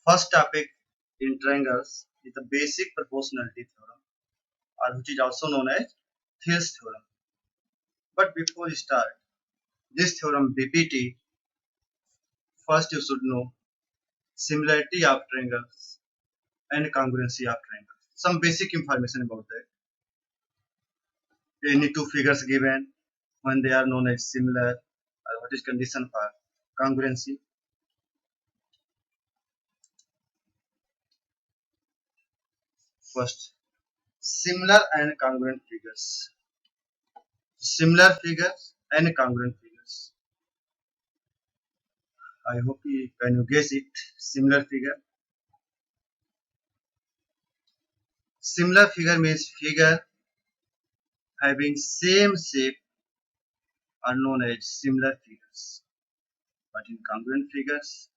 First topic in triangles is the basic proportionality theorem, or which is also known as Thales theorem. But before we start this theorem BPT, first you should know similarity of triangles and congruency of triangles. Some basic information about that. Any two figures given when they are known as similar, or what is condition for congruency. First, similar and congruent figures. Similar figures and congruent figures. I hope you can guess it. Similar figure. Similar figure means figure having same shape are known as similar figures. But in congruent figures,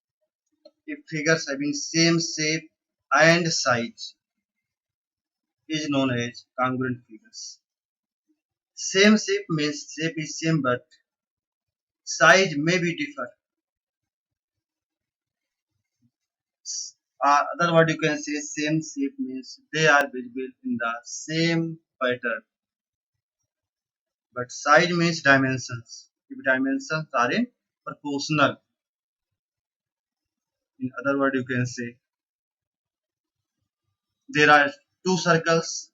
if figures having same shape and size is known as congruent figures. Same shape means shape is same but size may be different. Other word you can say same shape means they are visible in the same pattern. But size means dimensions. If dimensions are in proportional, in other word you can say there are two circles,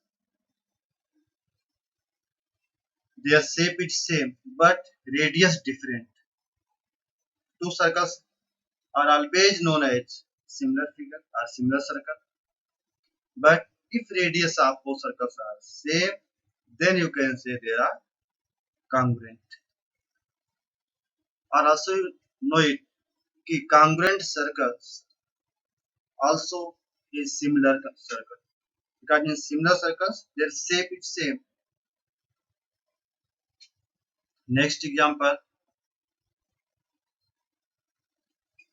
their shape is same but radius different. Two circles are always known as similar figure or similar circle. But if radius of both circles are same, then you can say they are congruent. Or also you know it कि congruent circles also is similar circle. Because in similar circles their shape is same. Next example,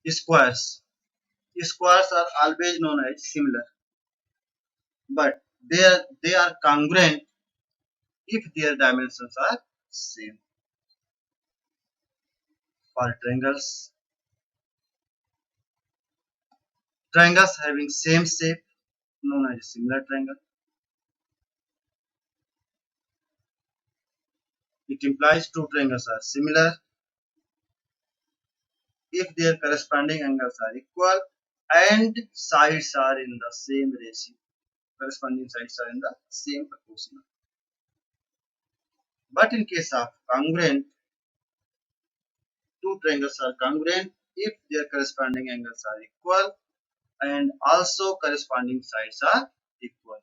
squares. Squares are always known as similar, but they are congruent if their dimensions are same. For triangles having same shape known as similar triangle. It implies two triangles are similar if their corresponding angles are equal and sides are in the same ratio. Corresponding sides are in the same proportion. But in case of congruent, two triangles are congruent if their corresponding angles are equal and also corresponding sides are equal.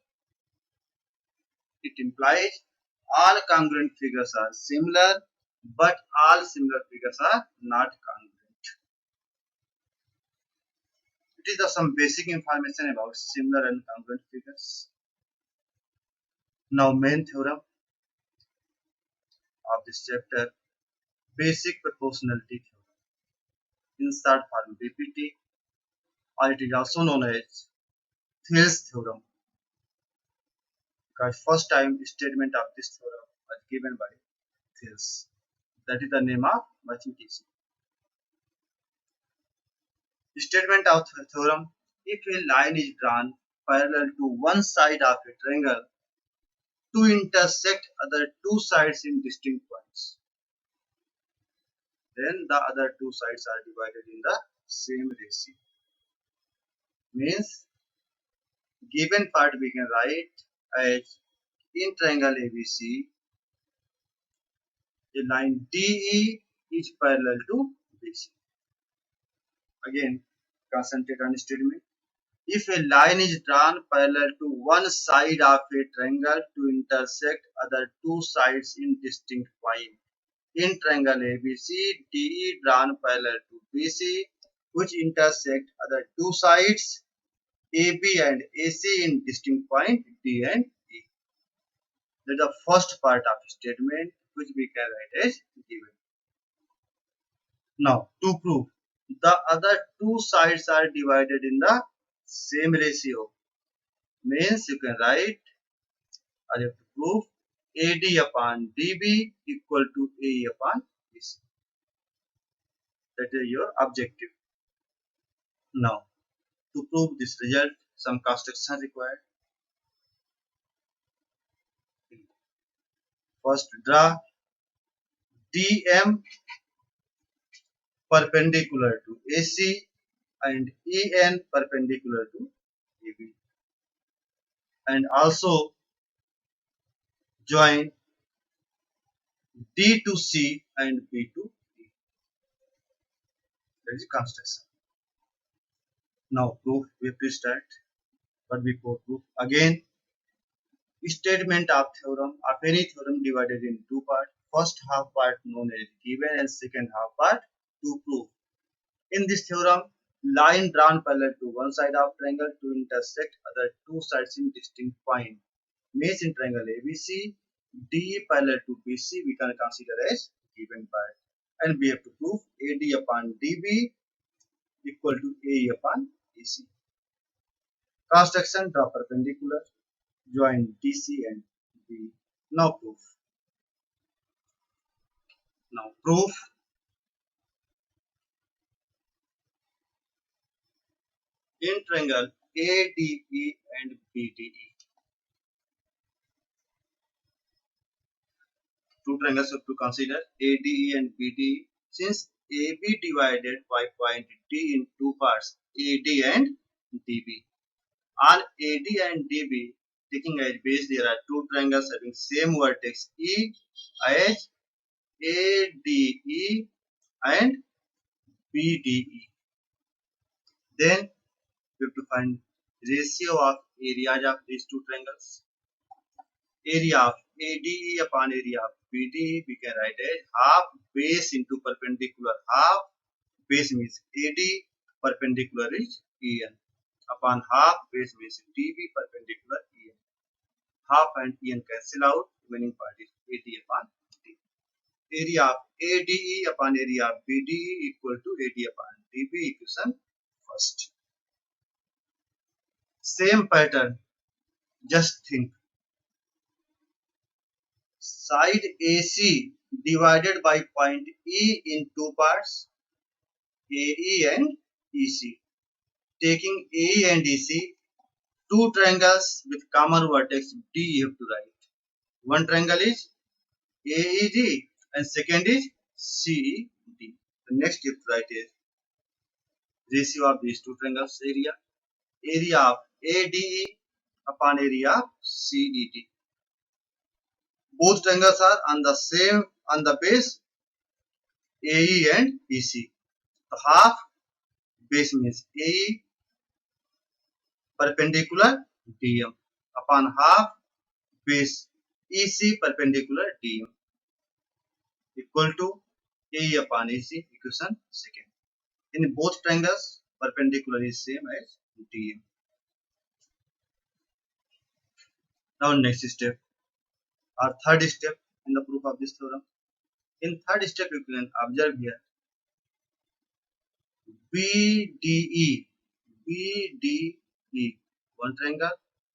It implies all congruent figures are similar, but all similar figures are not congruent. It is some basic information about similar and congruent figures. Now main theorem of this chapter, basic proportionality theorem, in short form BPT, or it is also known as Thales theorem, because first time statement of this theorem was given by Thales. That is the name of mathematician. Statement of the theorem: if a line is drawn parallel to one side of a triangle to intersect other two sides in distinct points, then the other two sides are divided in the same ratio. Means given part we can write as in triangle ABC, a line DE is parallel to BC. Again, concentrate on statement. If a line is drawn parallel to one side of a triangle to intersect other two sides in distinct point, in triangle ABC, DE drawn parallel to BC, which intersect other two sides AB and AC in distinct point D and E. That is the first part of the statement which we can write as given. Now to prove the other two sides are divided in the same ratio, means you can write, or you have to prove AD upon DB equal to AE upon BC. That is your objective. Now To prove this result, some construction required. First, draw DM perpendicular to AC and EN perpendicular to AB, and also join D to C and B to D. That is construction. Now proof, we have to start. But before proof, again statement of theorem of any theorem divided in two parts. First half part known as given and second half part to prove. In this theorem, line drawn parallel to one side of triangle to intersect other two sides in distinct point. Makes in triangle ABC, DE parallel to BC we can consider as given part. And we have to prove AD upon DB equal to AE upon AC. Construction, draw perpendicular, join DC and B. Now proof. Now proof. In triangle ADE and BDE, two triangles have to consider ADE and BDE. Since AB divided by point D in two parts, AD and DB. On AD and DB, taking as base, there are two triangles having same vertex E as ADE and BDE. Then we have to find ratio of areas of these two triangles. Area of ADE upon area of BDE we can write as half base into perpendicular. Half base means AD, perpendicular is EN. Upon half base means DB, perpendicular EN. Half and EN cancel out, remaining part is AD upon D. Area of ADE upon area of BDE equal to AD upon DB, equation first. Same pattern, just think. Side AC divided by point E in two parts, AE and EC. Taking AE and EC, two triangles with common vertex D you have to write. One triangle is AED and second is CED. The next you have to write is ratio of these two triangles area. Area of ADE upon area of CED. Both triangles are on the base AE and EC. The half base means AE perpendicular DM upon half base EC perpendicular DM equal to AE upon EC, equation second. In both triangles, perpendicular is same as DM. Now next step, our third step in the proof of this theorem. In third step, you can observe here BDE, BDE, one triangle,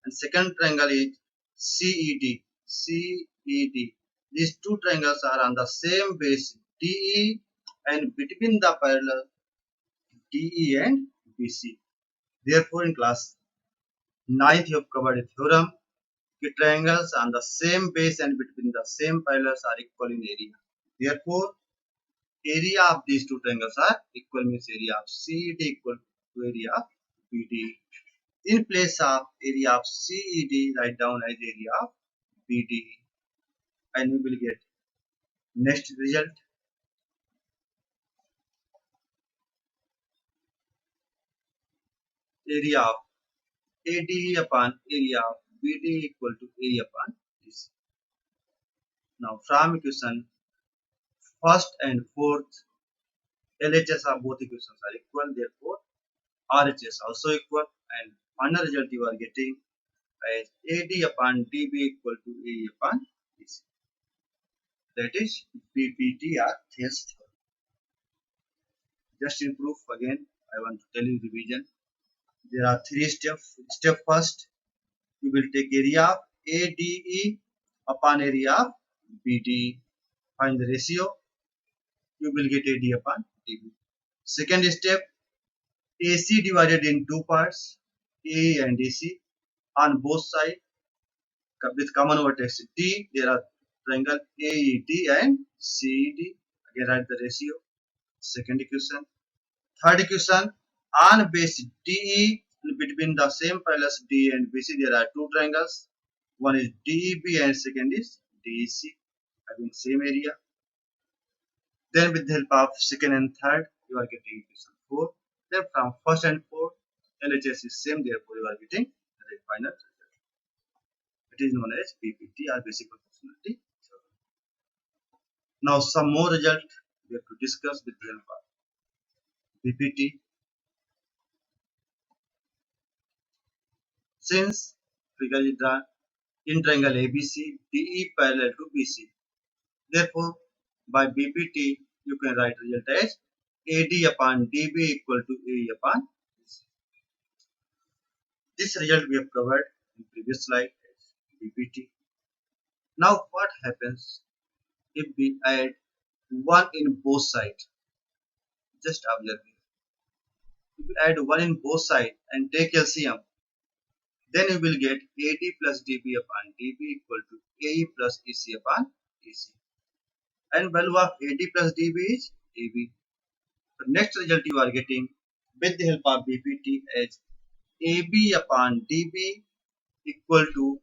and second triangle is CED, CED. These two triangles are on the same base DE and between the parallel DE and BC. Therefore, in class 9th, you have covered a theorem that triangles on the same base and between the same parallels are equal in area. Therefore, area of these two triangles are equal, means area of CED equal to area of BD. In place of area of CED, write down as area of BD, and we will get next result. Area of ADE upon area of BD equal to A upon DC. Now from equation first and fourth, LHS of both equations are equal, therefore RHS also equal, and final result you are getting as AD upon DB equal to A upon DC. That is PPT or Thales theorem. Just in proof again, I want to tell you revision. There are three steps. Step first, you will take area of ADE upon area of BD. Find the ratio. You will get AD upon DB. Second step, AC divided in two parts, AE and AC, on both sides with common vertex D. There are triangle AED and CED. Again, write the ratio. Second equation. Third equation, on base DE between the same parallels D and BC, there are two triangles. One is DEB and second is DEC, having same area. Then with the help of second and third, you are getting equation 4. Then from first and fourth, LHS is same, therefore you are getting the final result. It is known as BPT or basic proportionality. Now some more result we have to discuss with the help of BPT. Since figure is drawn in triangle ABC, DE parallel to BC. Therefore, by BPT, you can write result as AD upon DB equal to AE upon BC. This result we have covered in previous slide as BPT. Now, what happens if we add 1 in both sides? Just observe here. If we add 1 in both sides and take LCM, then you will get AD plus DB upon DB equal to AE plus EC upon EC. And value of AD plus DB is AB. The next result you are getting with the help of BPT as AB upon DB equal to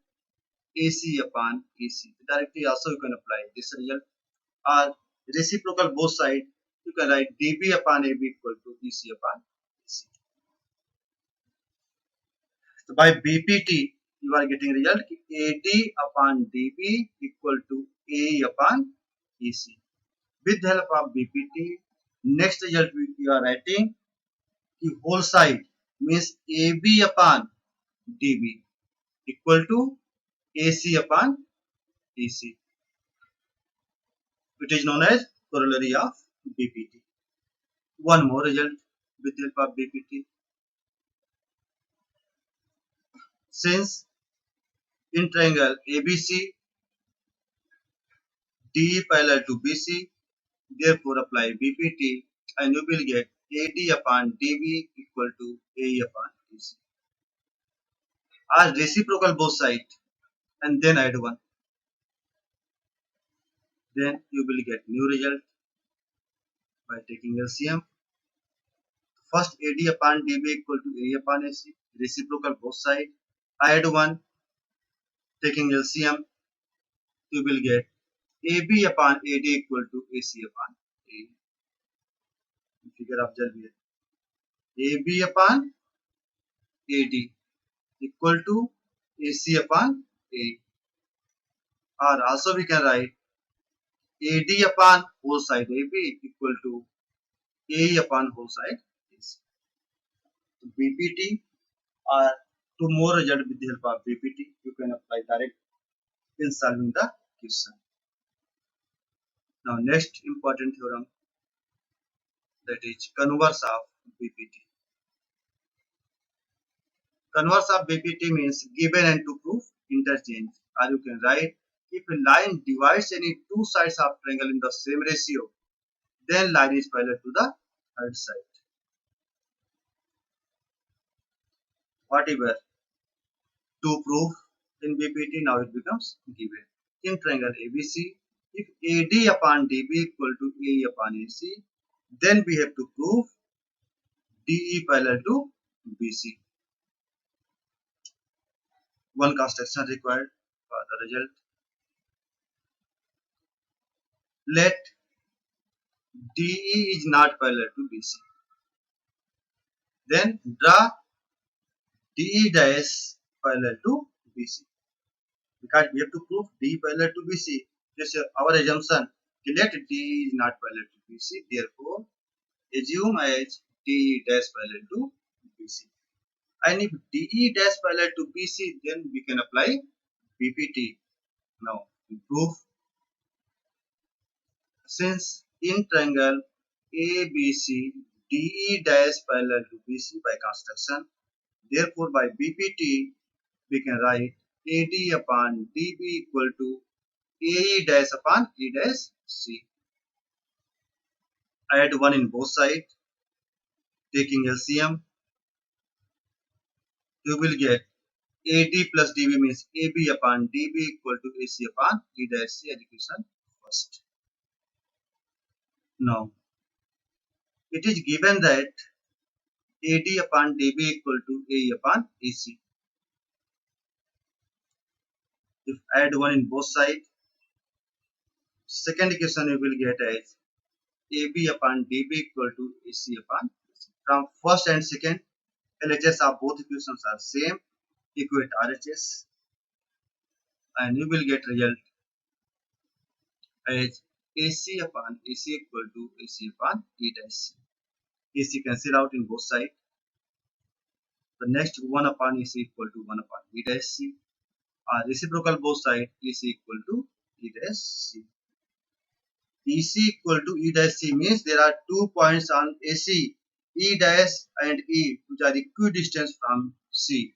AC upon EC. Directly also you can apply this result. Or reciprocal both sides, you can write DB upon AB equal to EC upon EC. So by BPT, you are getting result AD upon DB equal to AE upon EC. With the help of BPT, next result we are writing the whole side means AB upon DB equal to AC upon EC, which is known as corollary of BPT. One more result with the help of BPT. Since in triangle ABC, DE parallel to BC, therefore apply BPT and you will get AD upon DB equal to AE upon EC. As reciprocal both sides and then add 1. Then you will get new result by taking LCM. First AD upon DB equal to AE upon AC, reciprocal both sides, add 1, taking LCM, you will get AB upon AD equal to AC upon AE. Figure observe here. AB upon AD equal to AC upon AE. Or also we can write AD upon whole side AB equal to AE upon whole side AC. So BPT or two more result with the help of BPT, you can apply direct in solving the question. Now next important theorem, that is converse of BPT. Converse of BPT means given and to prove interchange, or you can write if a line divides any two sides of triangle in the same ratio, then line is parallel to the third side. Whatever to prove in BPT, now it becomes given. In triangle ABC, if AD upon DB equal to AE upon AC, then we have to prove DE parallel to BC. One construction required for the result. Let DE is not parallel to BC. Then draw DE dash parallel to BC. Because we have to prove DE parallel to BC. Just our assumption, let DE is not parallel to BC. Therefore, assume as DE dash parallel to BC. And if DE dash parallel to BC, then we can apply BPT. Now, proof. Since in triangle ABC, DE dash parallel to BC by construction, therefore by BPT, we can write AD upon DB equal to AE dash upon E dash C. Add 1 in both sides, Taking LCM, you will get AD plus DB means AB upon DB equal to AC upon E dash C equation first. Now, it is given that AD upon DB equal to AE upon AC. If add 1 in both sides, second equation you will get as AB upon DB equal to AC upon AC. From first and second, LHS of both equations are same, equate RHS, and you will get result as AC upon AC equal to AC upon E dash C. AC cancel out in both sides. The next 1 upon AC equal to 1 upon E dash C. Reciprocal both sides, AC equal to E dash C. EC equal to E dash C means there are 2 points on AC, E dash and E, which are equidistant from C,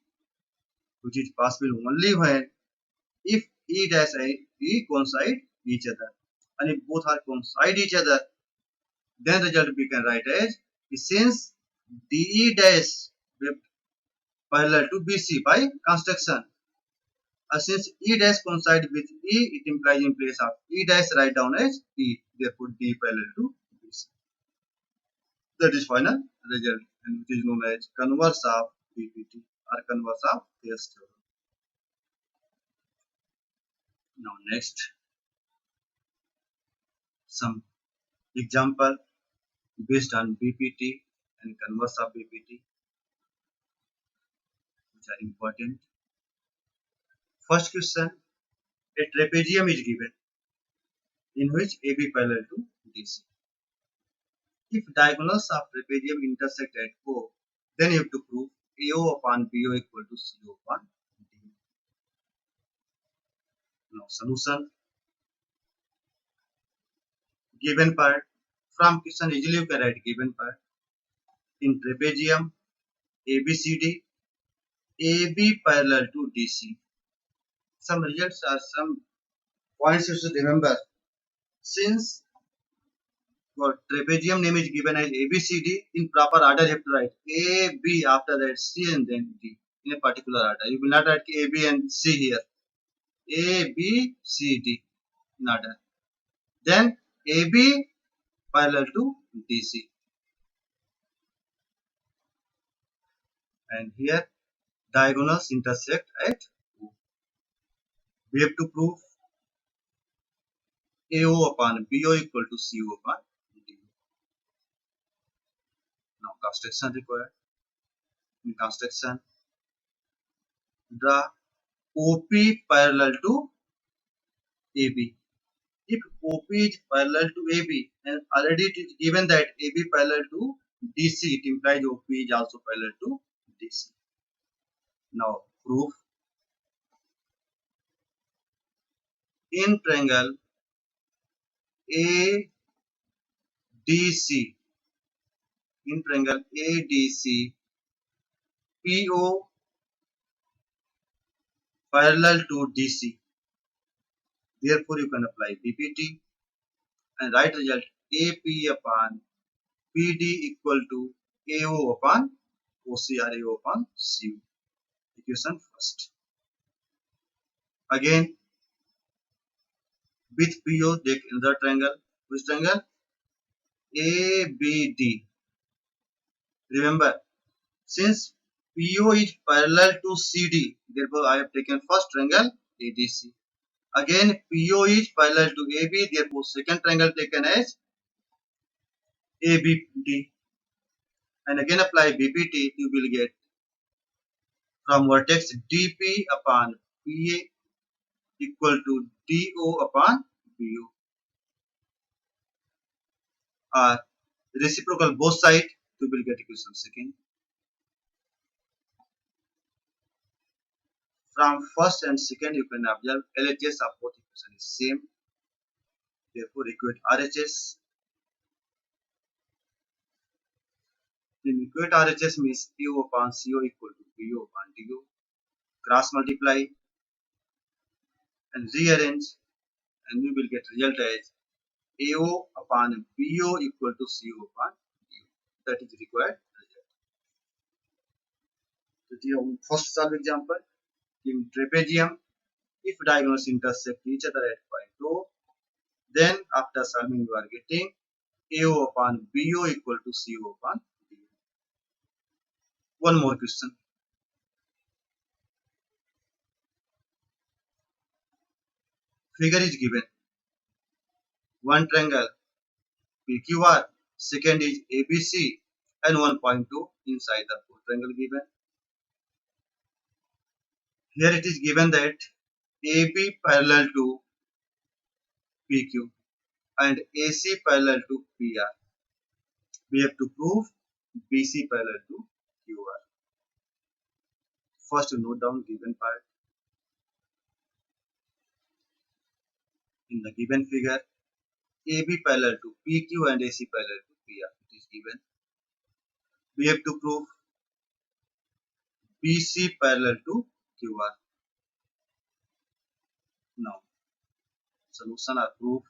which is possible only when if E dash and E coincide each other. And if both are coincide each other, then result we can write as since DE dash parallel to BC by construction. Since E dash coincide with E, it implies in place of E dash write down as E. Therefore, D parallel to BC. That is final result, and which is known as converse of BPT or converse of Thales theorem. Now next, some example based on BPT and converse of BPT, which are important. First question, a trapezium is given in which AB parallel to DC. If diagonals of trapezium intersect at O, then you have to prove AO upon BO equal to CO upon D. Now solution, given part, from question easily you can write given part. In trapezium ABCD, AB parallel to DC. Some results are some points you should remember. Since your trapezium name is given as ABCD, in proper order you have to write A, B, after that C and then D in a particular order. You will not write A, B and C here. A, B, C, D in order. Then AB parallel to DC. And here diagonals intersect at O. We have to prove AO upon BO equal to CO upon D. Now construction required. In construction, draw OP parallel to AB. If OP is parallel to AB and already it is given that AB parallel to DC, it implies OP is also parallel to DC. Now proof. In triangle ADC, in triangle ADC, PO parallel to DC. Therefore, you can apply BPT and write result AP upon PD equal to AO upon OC or AO upon CU. Equation first. Again, with PO, take another triangle. Which triangle? ABD. Remember, since PO is parallel to CD, therefore I have taken first triangle ADC. Again, PO is parallel to AB, therefore second triangle taken as ABD. And again apply BPT, you will get from vertex DP upon PA equal to DO upon BO. Reciprocal both sides, you will get equation second. From first and second, you can observe LHS of both equation is same. Therefore, equate RHS. In equate RHS means PO upon CO equal to BO upon DO. Cross multiply and rearrange, and you will get result as AO upon BO equal to CO upon DO. That is required result. So first solve example in trapezium. If diagonals intersect each other at point O, then after solving you are getting AO upon BO equal to CO upon BO. One more question. Figure is given. One triangle PQR, second is ABC, and one point 2 inside the full triangle given. Here it is given that AB parallel to PQ and AC parallel to PR. We have to prove BC parallel to QR. First, note down given part. In the given figure, AB parallel to PQ and AC parallel to PR. It is given. We have to prove BC parallel to QR. Now, solution are proved.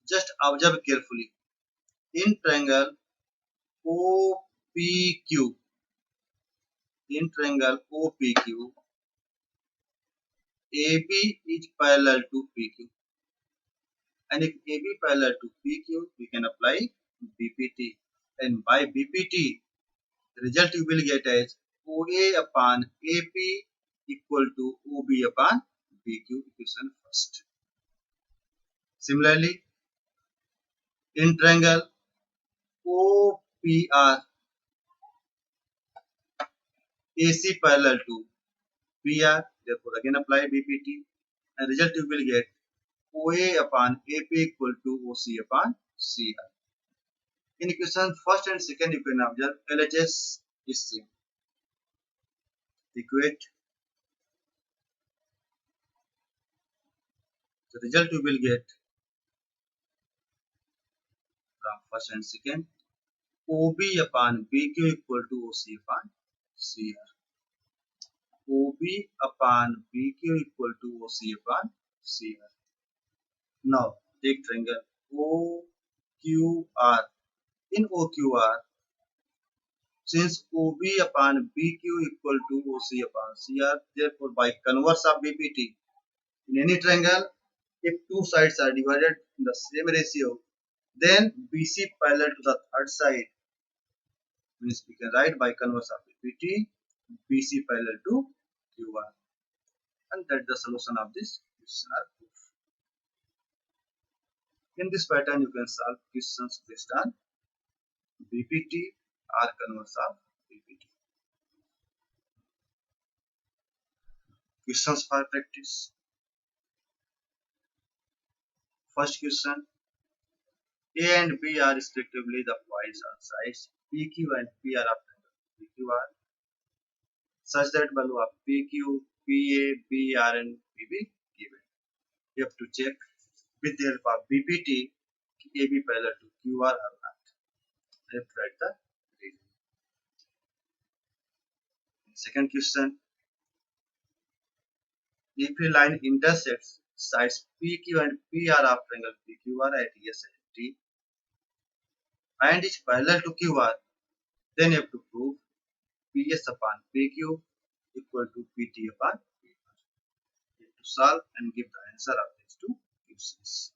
Just observe carefully. In triangle OPQ, in triangle OPQ, AB is parallel to PQ. And if AB parallel to PQ, we can apply BPT. And by BPT, the result you will get as OA upon AP equal to OB upon PQ equation first. Similarly, in triangle OPR, AC parallel to PR, therefore again apply BPT, and result you will get OA upon AP equal to OC upon CR. In equation first and second, you can observe LHS is same. Equate the result you will get from first and second. OB upon BQ equal to OC upon CR. OB upon BQ equal to OC upon CR. Now take triangle OQR. In OQR, since OB upon BQ equal to OC upon CR, therefore by converse of BPT, in any triangle, if two sides are divided in the same ratio, then BC parallel to the third side, means we can write by converse of BPT, BC parallel to QR. And that's the solution of this question or proof. In this pattern, you can solve questions based on BPT or converse of BPT. Questions for practice. First question. A and B are respectively the points on sides PQ and PR of triangle PQR such that value of PQ, PA, BR and PB given. You have to check with the help of BPT AB parallel to QR or not. You have to write the reason. Second question. If a line intersects sides PQ and PR of triangle PQR at S and T and is parallel to QR, then you have to prove PS upon PQ equal to PT upon PR. You have to solve and give the answer of these two questions.